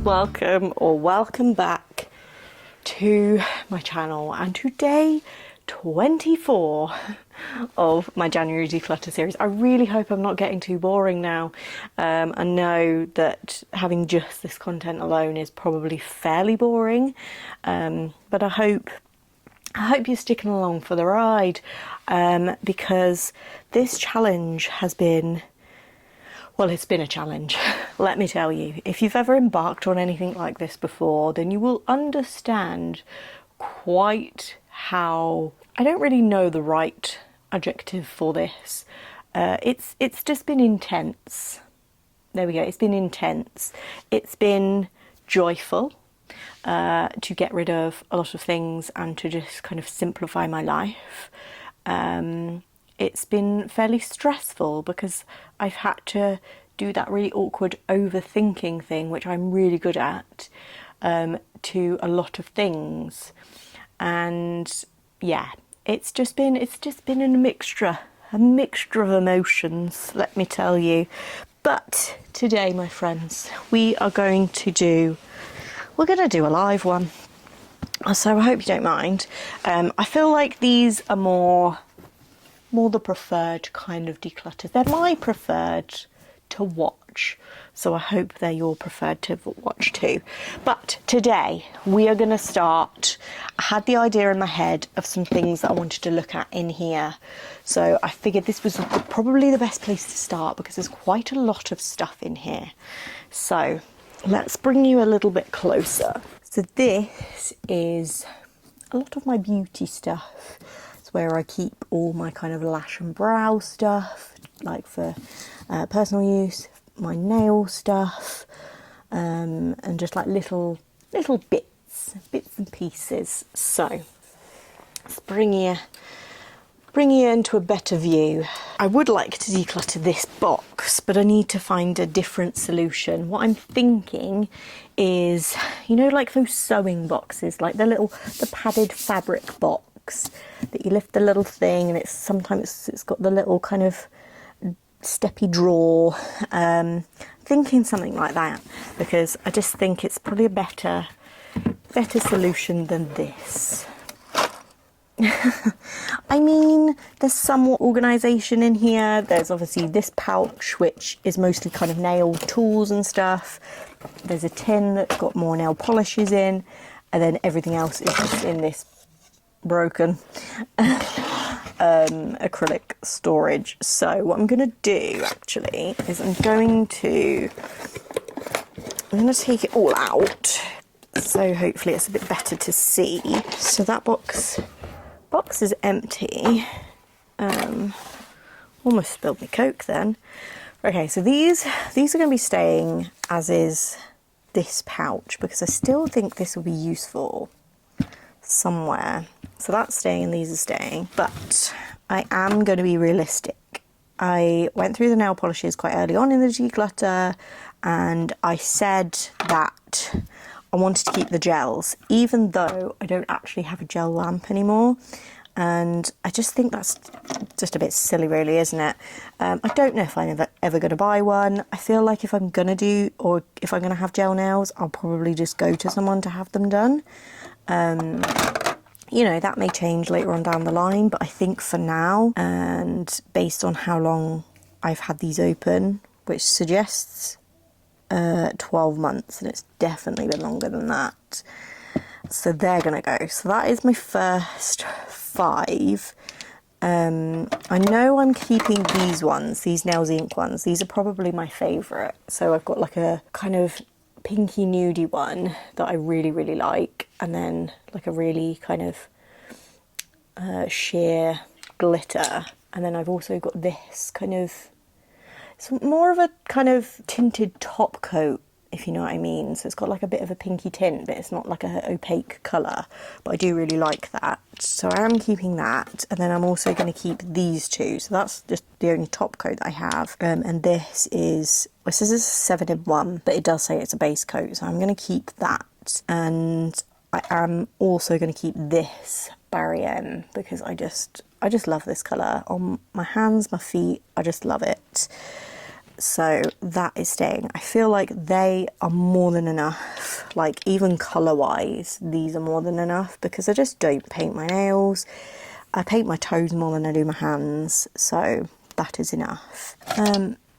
welcome or welcome back to my channel, and to day 24 of my January declutter series. I really hope I'm not getting too boring now. I know that having just this content alone is probably fairly boring, but I hope you're sticking along for the ride, because this challenge has been, well, it's been a challenge. Let me tell you, if you've ever embarked on anything like this before, then you will understand quite how, I don't really know the right adjective for this. It's just been intense. There we go. It's been intense. It's been joyful to get rid of a lot of things and to just kind of simplify my life. It's been fairly stressful because I've had to do that really awkward overthinking thing, which I'm really good at, to a lot of things. And yeah, it's just been a mixture of emotions, let me tell you. But today, my friends, we're going to do a live one. So I hope you don't mind. I feel like these are more the preferred kind of declutters. They're my preferred to watch, so I hope they're your preferred to watch too. But today we are going to start. I had the idea in my head of some things that I wanted to look at in here, so I figured this was probably the best place to start because there's quite a lot of stuff in here. So let's bring you a little bit closer. So this is a lot of my beauty stuff. It's where I keep all my kind of lash and brow stuff, like for personal use, my nail stuff, and just like little bits and pieces. So let's bring you into a better view. I would like to declutter this box, but I need to find a different solution. What I'm thinking is, you know, like those sewing boxes, like the padded fabric box that you lift the little thing and sometimes it's got the little kind of steppy drawer. Thinking something like that, because I just think it's probably a better solution than this. I mean, there's somewhat organisation in here. There's obviously this pouch, which is mostly kind of nail tools and stuff. There's a tin that's got more nail polishes in, and then everything else is just in this broken acrylic storage. So what I'm going to do actually is I'm going to take it all out, so hopefully it's a bit better to see. So that box is empty. Almost spilled my Coke then. Okay, so these are going to be staying as is this pouch, because I still think this will be useful somewhere. So that's staying and these are staying, but I am going to be realistic. I went through the nail polishes quite early on in the declutter, and I said that I wanted to keep the gels, even though I don't actually have a gel lamp anymore. And I just think that's just a bit silly, really, isn't it? I don't know if I'm ever going to buy one. I feel like if I'm going to have gel nails, I'll probably just go to someone to have them done. You know, that may change later on down the line, but I think for now, and based on how long I've had these open, which suggests 12 months, and it's definitely been longer than that. So they're going to go. So that is my first 5. I know I'm keeping these ones, these Nails Inc ones. These are probably my favourite. So I've got like a kind of pinky nudie one that I really, really like, and then like a really kind of sheer glitter. And then I've also got this kind of, it's more of a kind of tinted top coat, if you know what I mean. So it's got like a bit of a pinky tint, but it's not like a opaque colour. But I do really like that. So I am keeping that. And then I'm also going to keep these two. So that's just the only top coat that I have. And this is, well, this is a 7-in-1, but it does say it's a base coat. So I'm going to keep that. And I am also going to keep this Barry M, because I just love this colour on my hands, my feet. I just love it. so that is staying. I feel like they are more than enough, like even colour wise these are more than enough, because I just don't paint my nails. I paint my toes more than I do my hands, so that is enough.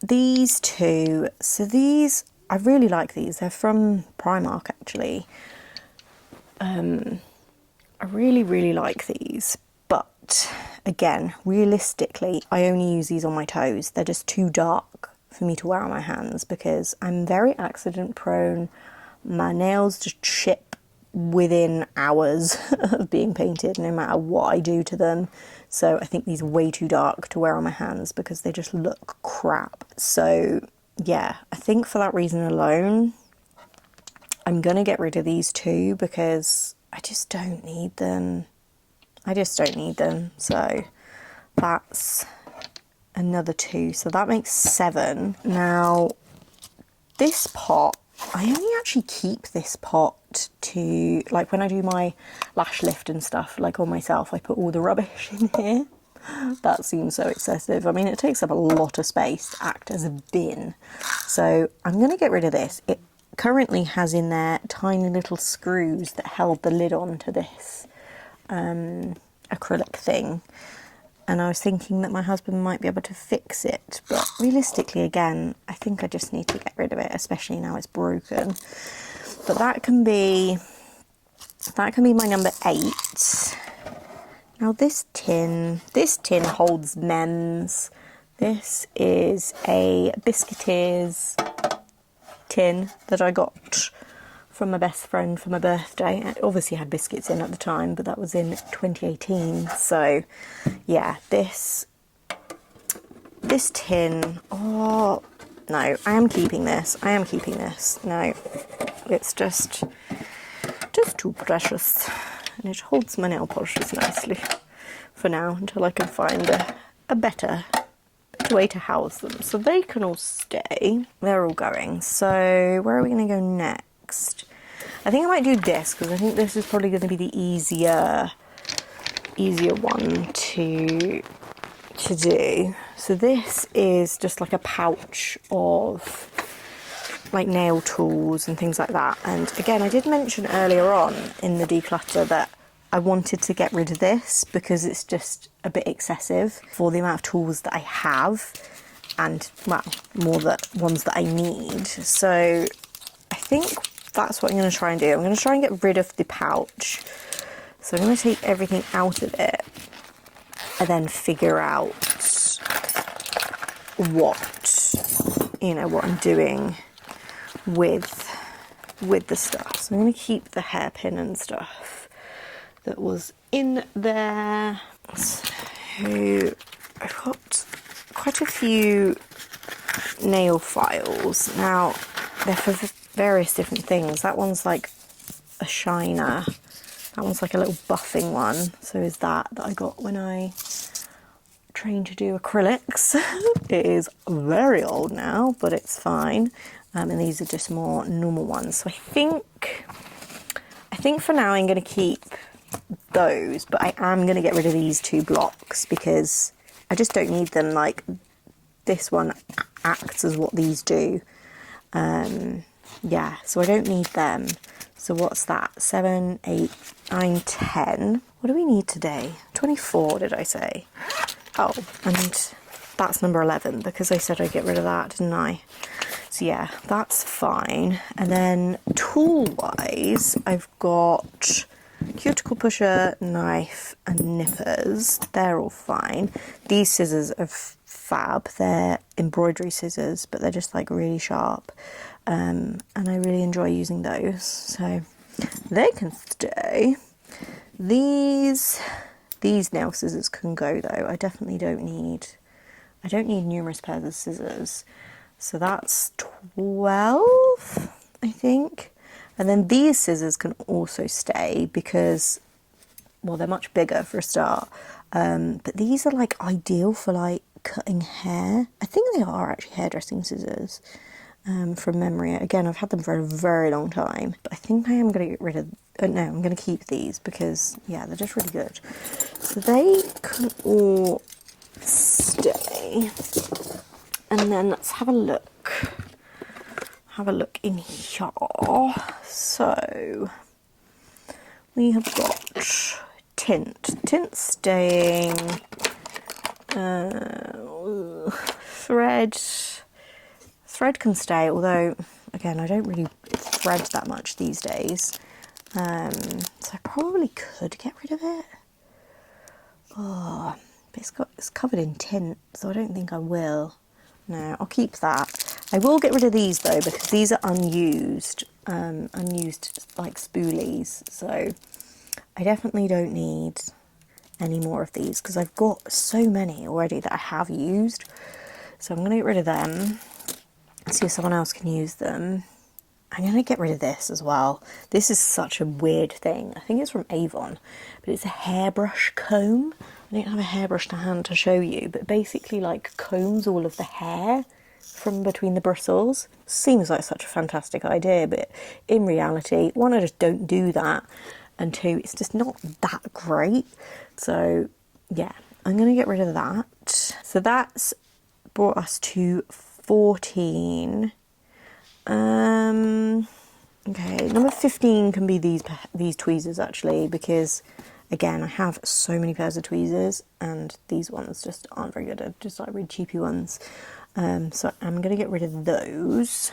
These two, so these, I really like these. They're from Primark actually. I really like these, but again, realistically, I only use these on my toes. They're just too dark for me to wear on my hands because I'm very accident prone. My nails just chip within hours of being painted, no matter what I do to them. So I think these are way too dark to wear on my hands because they just look crap. So yeah, I think for that reason alone, I'm gonna get rid of these two because I just don't need them. So that's another 2. So that makes 7. Now, this pot, I only actually keep this pot to, like when I do my lash lift and stuff, like on myself, I put all the rubbish in here. That seems so excessive. I mean, it takes up a lot of space to act as a bin. So I'm gonna get rid of this. It currently has in there tiny little screws that held the lid onto this acrylic thing, and I was thinking that my husband might be able to fix it, but realistically, again, I think I just need to get rid of it, especially now it's broken. But that can be my number 8. Now this tin holds mems. This is a Biscuiteers tin that I got from my best friend for my birthday. It obviously had biscuits in at the time, but that was in 2018. So yeah, this tin, oh no, I am keeping this. No, it's just too precious, and it holds my nail polishes nicely for now until I can find a better way to house them. So they can all stay. They're all going. So where are we going to go next? I think I might do this because I think this is probably going to be the easier one to do. So this is just like a pouch of like nail tools and things like that. And again, I did mention earlier on in the declutter that I wanted to get rid of this because it's just a bit excessive for the amount of tools that I have, and well, more that ones that I need. So I think that's what I'm going to try and do. I'm going to try and get rid of the pouch. So I'm going to take everything out of it and then figure out what I'm doing with the stuff. So I'm going to keep the hairpin and stuff that was in there. So I've got quite a few nail files. Now, they're for various different things. That one's like a shiner. That one's like a little buffing one. So is that I got when I trained to do acrylics. It is very old now, but it's fine. And these are just more normal ones. So I think for now I'm going to keep those, but I am going to get rid of these 2 blocks because I just don't need them. Like this one acts as what these do. Yeah, so I don't need them. So what's that? 7, 8, 9, 10. What do we need today? 24, did I say? Oh, and that's number 11 because I said I'd get rid of that, didn't I? So yeah, that's fine. And then tool-wise, I've got cuticle pusher, knife, and nippers. They're all fine. These scissors are fab. They're embroidery scissors, but they're just like really sharp. And I really enjoy using those. So they can stay. These nail scissors can go though. I definitely don't need numerous pairs of scissors. So that's 12, I think. And then these scissors can also stay because, well, they're much bigger for a start. But these are like ideal for like cutting hair. I think they are actually hairdressing scissors from memory. Again, I've had them for a very long time, but I think I am going to get rid of, no, I'm going to keep these because, yeah, they're just really good. So they can all stay. And then let's have a look. Have a look in here. So we have got tint staying, thread can stay, although again I don't really thread that much these days, so I probably could get rid of it. Oh, but it's covered in tint, so I don't think I will. No, I'll keep that. I will get rid of these though, because these are unused like spoolies, so I definitely don't need any more of these because I've got so many already that I have used. So I'm going to get rid of them, see if someone else can use them. I'm going to get rid of this as well. This is such a weird thing. I think it's from Avon, but it's a hairbrush comb. I don't have a hairbrush to hand to show you, but basically like combs all of the hair from between the bristles. Seems like such a fantastic idea, but in reality, one, I just don't do that, and two, it's just not that great. So yeah, I'm going to get rid of that. So that's brought us to 14. Okay, number 15 can be these tweezers actually, because again I have so many pairs of tweezers and these ones just aren't very good. They're just like really cheapy ones. So I'm going to get rid of those.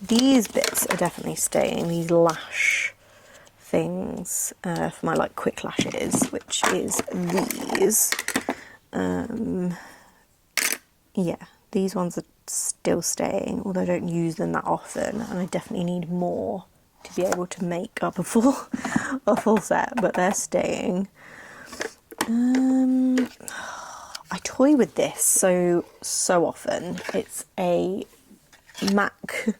These bits are definitely staying, these lash things for my like quick lashes, which is these. Yeah, these ones are still staying, although I don't use them that often, and I definitely need more to be able to make up a full set, but they're staying. I toy with this so often. It's a MAC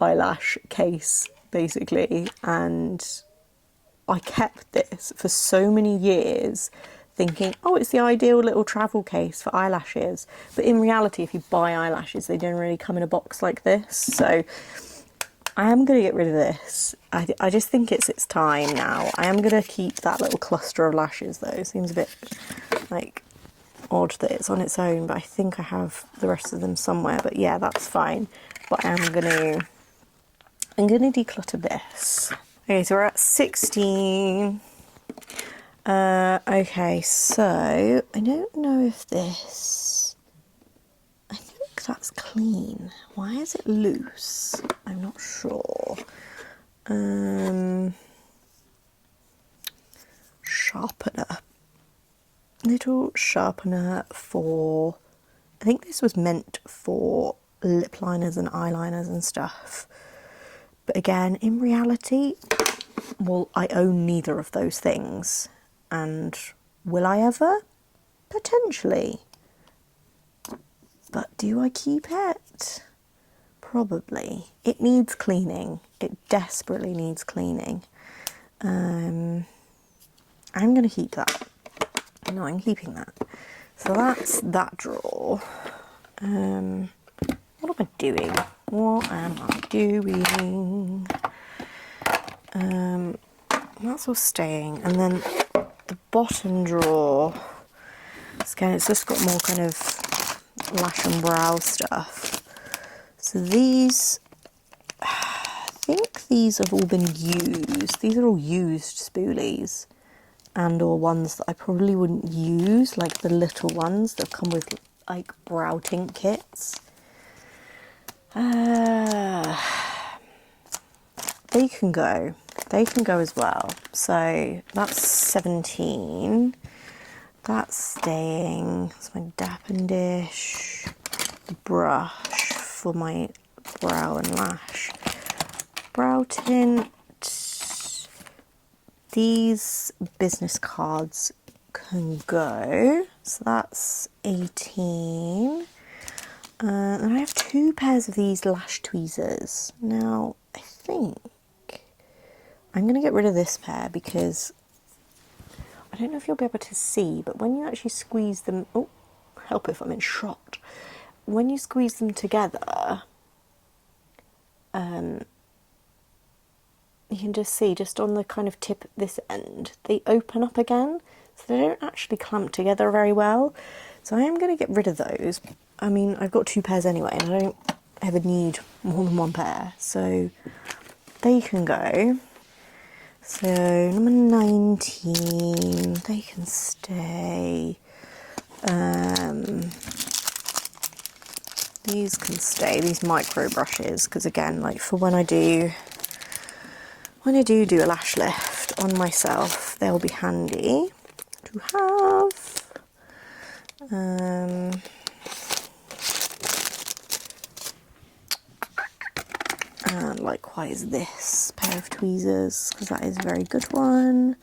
eyelash case basically, and I kept this for so many years thinking, oh, it's the ideal little travel case for eyelashes. But in reality, if you buy eyelashes, they don't really come in a box like this. So I am going to get rid of this. I just think it's time now. I am going to keep that little cluster of lashes though. It seems a bit like odd that it's on its own, but I think I have the rest of them somewhere. But yeah, that's fine. But I'm going to declutter this. Okay, so we're at 16. Okay, so I don't know if this, I think that's clean. Why is it loose? I'm not sure. Sharpener. Little sharpener for, I think this was meant for lip liners and eyeliners and stuff. But again, in reality, well, I own neither of those things. And will I ever? Potentially. But do I keep it? Probably. It needs cleaning. It desperately needs cleaning. I'm going to keep that. No, I'm keeping that. So that's that drawer. What am I doing? What am I doing? That's all staying. And then the bottom drawer, again, it's just got more kind of lash and brow stuff. So these, I think these have all been used. These are all used spoolies, and or ones that I probably wouldn't use, like the little ones that come with like brow tint kits. They can go. They can go as well. So that's 17. That's staying. That's my dap and dish. The brush for my brow and lash. Brow tint. These business cards can go. So that's 18. And I have 2 pairs of these lash tweezers. Now, I think I'm going to get rid of this pair because I don't know if you'll be able to see, but when you actually squeeze them, oh, help if I'm in shot. When you squeeze them together, you can just see, just on the kind of tip at this end, they open up again, so they don't actually clamp together very well. So I am going to get rid of those. I mean, I've got 2 pairs anyway, and I don't ever need more than 1 pair, so they can go. So number 19, they can stay. These can stay, these micro brushes, because again, like for when I do a lash lift on myself, they'll be handy to have. And likewise this pair of tweezers, because that is a very good one.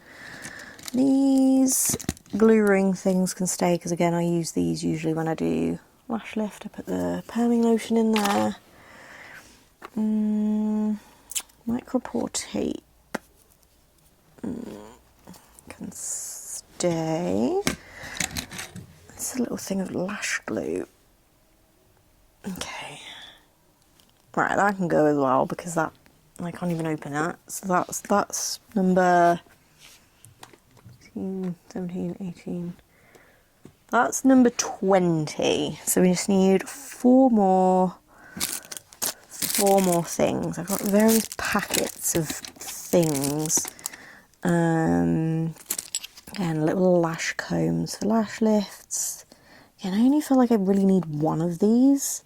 These glue ring things can stay, because again, I use these usually when I do lash lift. I put the perming lotion in there. Micro pore tape can stay. It's a little thing of lash glue. Okay. Right, that can go as well, because that, I can't even open that. So that's number 16, 17, 18. That's number 20. So we just need 4 more things. I've got various packets of things. Again, little lash combs for lash lifts. Again, I only feel like I really need 1 of these.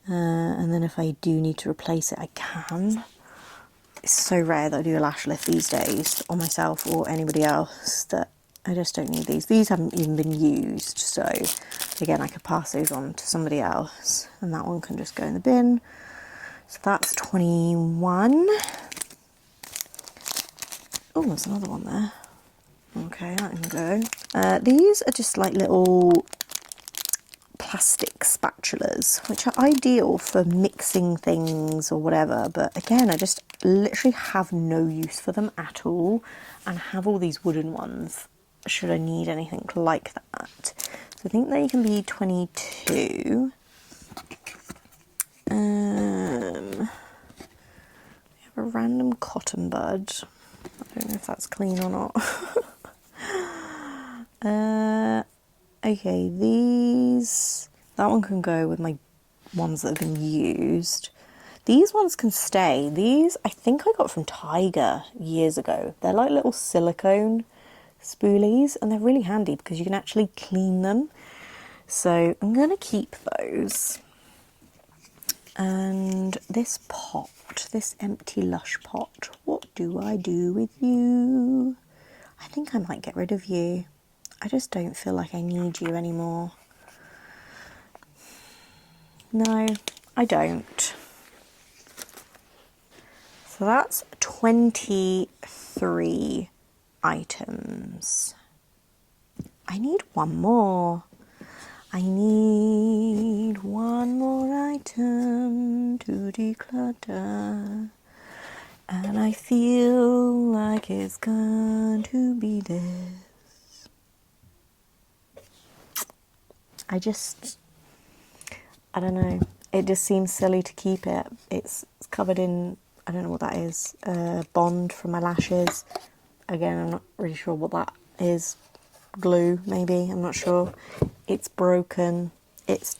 And then if I do need to replace it, I can. It's so rare that I do a lash lift these days on myself or anybody else that I just don't need these. These haven't even been used, so again, I could pass those on to somebody else, and that one can just go in the bin. So that's 21. Oh, there's another one there. Okay, that can go. These are just like little plastic spatulas, which are ideal for mixing things or whatever, but again, I just literally have no use for them at all, and have all these wooden ones should I need anything like that. So I think they can be 22. We have a random cotton bud. I don't know if that's clean or not. Okay, that one can go with my ones that have been used. These ones can stay. These I think I got from Tiger years ago. They're like little silicone spoolies, and they're really handy because you can actually clean them. So I'm going to keep those. And this pot, this empty Lush pot, what do I do with you? I think I might get rid of you. I just don't feel like I need you anymore. No, I don't. So that's 23 items. I need 1 more. I need 1 more item to declutter. And I feel like it's going to be this. I don't know. It just seems silly to keep it. It's covered in, I don't know what that is, Bond from my lashes. Again, I'm not really sure what that is. Glue, maybe, I'm not sure. It's broken. It's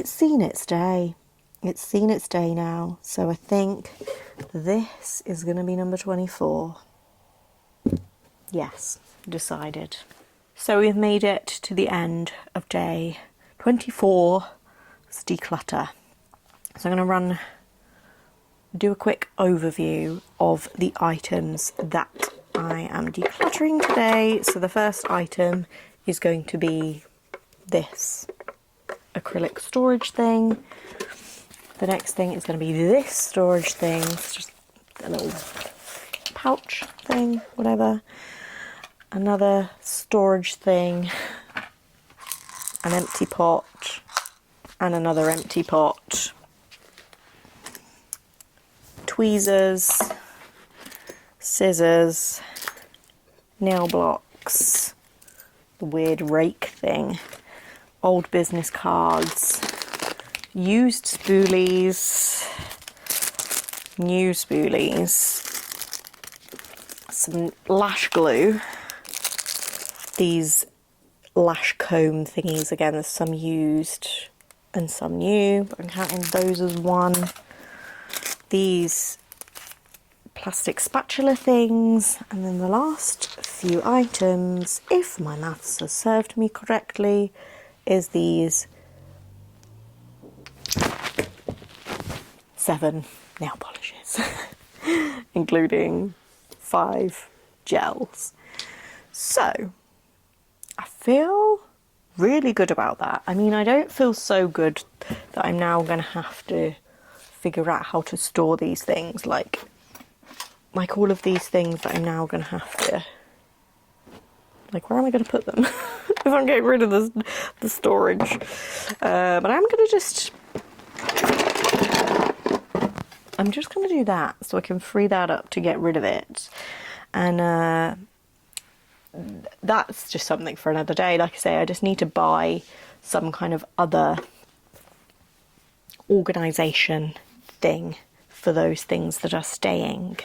seen its day. It's seen its day now. So I think this is going to be number 24. Yes, decided. So we've made it to the end of day 24. It's declutter. So I'm going to do a quick overview of the items that I am decluttering today. So the first item is going to be this acrylic storage thing. The next thing is going to be this storage thing. It's just a little pouch thing, whatever. Another storage thing, an empty pot, and another empty pot. Tweezers, scissors, nail blocks, the weird rake thing, old business cards, used spoolies, new spoolies, some lash glue, these lash comb thingies. Again, there's some used and some new, but I'm counting those as one. These plastic spatula things, and then the last few items, if my maths has served me correctly, is these 7 nail polishes, including 5 gels. So I feel really good about that. I mean, I don't feel so good that I'm now going to have to figure out how to store these things, like all of these things that I'm now going to have to, like, where am I going to put them if I'm getting rid of the storage? But I'm just going to do that so I can free that up to get rid of it. And that's just something for another day. Like I say, I just need to buy some kind of other organisation thing for those things that are staying.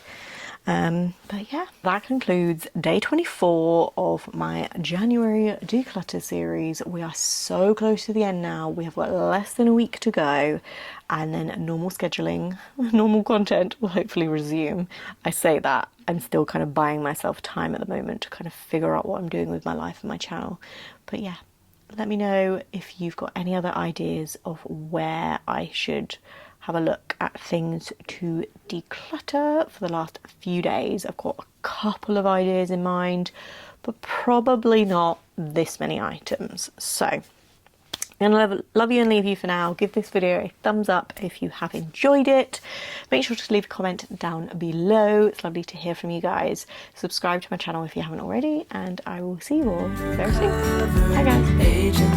But yeah, that concludes day 24 of my January declutter series. We are so close to the end now. We have got less than a week to go, and then normal scheduling, normal content will hopefully resume. I say that, I'm still kind of buying myself time at the moment to kind of figure out what I'm doing with my life and my channel. But yeah, let me know if you've got any other ideas of where I should have a look at things to declutter for the last few days. I've got a couple of ideas in mind, but probably not this many items. So I'm gonna love you and leave you for now. Give this video a thumbs up if you have enjoyed it. Make sure to leave a comment down below. It's lovely to hear from you guys. Subscribe to my channel if you haven't already, and I will see you all very soon. Bye guys.